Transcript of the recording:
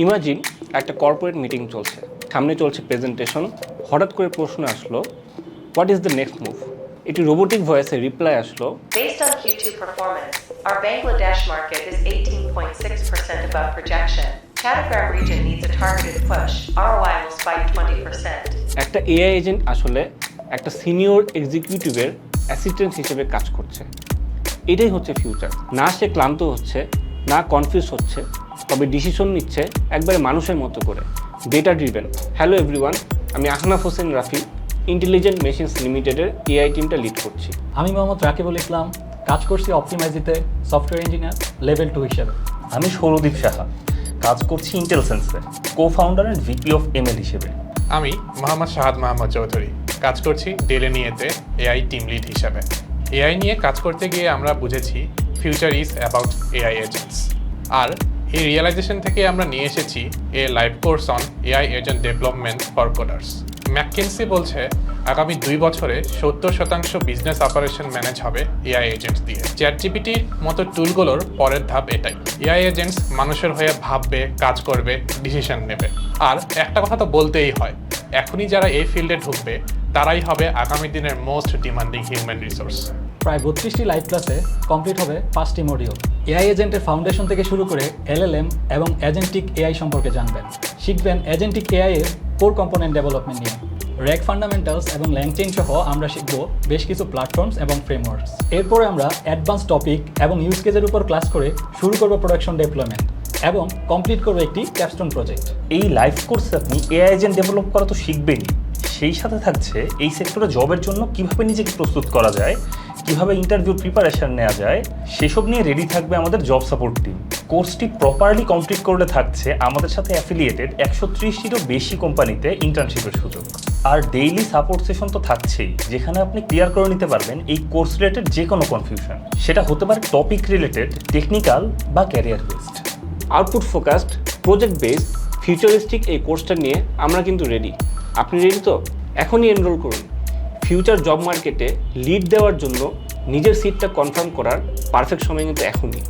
Imagine একটা corporate meeting চলছে, সামনে চলছে প্রেজেন্টেশন, হঠাৎ করে প্রশ্ন আসলো, what is the next move? এটি রোবোটিক ভয়েসে রিপ্লাই আসলো, Based on Q2 performance, our Bangladesh market is 18.6% above projection. Chattergram region needs a targeted push. ROI will spike 20%. একটা এআই এজেন্ট আসলে একটা সিনিয়র এক্সিকিউটিভের অ্যাসিস্ট্যান্ট হিসেবে কাজ করছে। এটাই হচ্ছে ফিউচার। না সে ক্লান্ত হচ্ছে, না কনফিউজ হচ্ছে, তবে ডিসিশন নিচ্ছে একবারে মানুষের মতো করে, ডেটা ড্রিভেন। হ্যালো এভরিওয়ান, আমি আহনাফ হোসেন রাফি, ইন্টেলিজেন্ট মেশিনস লিমিটেডের এআই টিমটা লিড করছি। আমি মোহাম্মদ রাকিবুল ইসলাম, কাজ করছি অপটিমাইজিতে সফটওয়্যার ইঞ্জিনিয়ার লেভেল 2 হিসেবে। আমি সৌরদীপ সাহা, কাজ করছি ইন্টেলসেন্সে co-founder and VP of ML হিসেবে। আমি মোহাম্মদ শাহাদ মাহমুদ চৌধুরী, কাজ করছি ডেলেনিয়েতে এআই টিম লিড হিসাবে। এআই নিয়ে কাজ করতে গিয়ে আমরা বুঝেছি future is about AI agents. আর এই রিয়েলাইজেশন থেকে আমরা নিয়ে এসেছি a live course on AI agent development for coders. McKinsey বলছে আগামী 2 বছরে 70% বিজনেস অপারেশন ম্যানেজ হবে এআই এজেন্টস দিয়ে। চ্যাটজিপিটির মতো টুলগুলোর পরের ধাপ এটাই। এআই এজেন্টস মানুষের হয়ে ভাববে, কাজ করবে, ডিসিশন নেবে। আর একটা কথা তো বলতেই হয়, এখনই যারা এই ফিল্ডে ঢুকবে তারাই হবে আগামী দিনের মোস্ট ডিমান্ডিং হিউম্যান রিসোর্স। প্রায় 32টি লাইভ ক্লাসে কমপ্লিট হবে 5টি মডিউল। এআই এজেন্টের ফাউন্ডেশন থেকে শুরু করে এলএলএম এবং এজেন্টিক এআই সম্পর্কে জানবেন। শিখবেন এজেন্টিক এআই এর কোর কম্পোনেন্ট ডেভেলপমেন্ট নিয়ে। র্যাক ফান্ডামেন্টালস এবং ল্যাংচেইন সহ আমরা শিখব বেশ কিছু প্ল্যাটফর্মস এবং ফ্রেমওয়ার্কস। এরপরে আমরা অ্যাডভান্স টপিক এবং ইউজ কেসের উপর ক্লাস করে শুরু করব প্রোডাকশন ডেভেলপমেন্ট এবং কমপ্লিট করব একটি ক্যাপস্টোন প্রজেক্ট। এই লাইভ কোর্সে আপনি এআই এজেন্ট ডেভেলপ করা তো শিখবেনই, সেই সাথে থাকছে এই সেক্টরে জবের জন্য কিভাবে নিজেকে প্রস্তুত করা যায়, কিভাবে ইন্টারভিউ প্রিপারেশন নেওয়া যায়, সেসব নিয়ে রেডি থাকবে আমাদের জব সাপোর্ট টিম। কোর্সটি প্রপারলি কমপ্লিট করলে থাকছে আমাদের সাথে অ্যাফিলিয়েটেড 130টিরও বেশি কোম্পানিতে ইন্টার্নশিপের সুযোগ। আর ডেইলি সাপোর্ট সেশন তো থাকছেই, যেখানে আপনি ক্লিয়ার করে নিতে পারবেন এই কোর্স রিলেটেড যে কোনো কনফিউশন। সেটা হতে পারে টপিক রিলেটেড, টেকনিক্যাল বা career based. Output focused, project based, futuristic এই কোর্সটা নিয়ে আমরা কিন্তু রেডি। আপনি রেডি তো? এখনই এনরোল করুন। ফিউচার জব মার্কেটে লিড দেওয়ার জন্য নিজের সিটটা কনফার্ম করার পারফেক্ট সময় কিন্তু এখনই।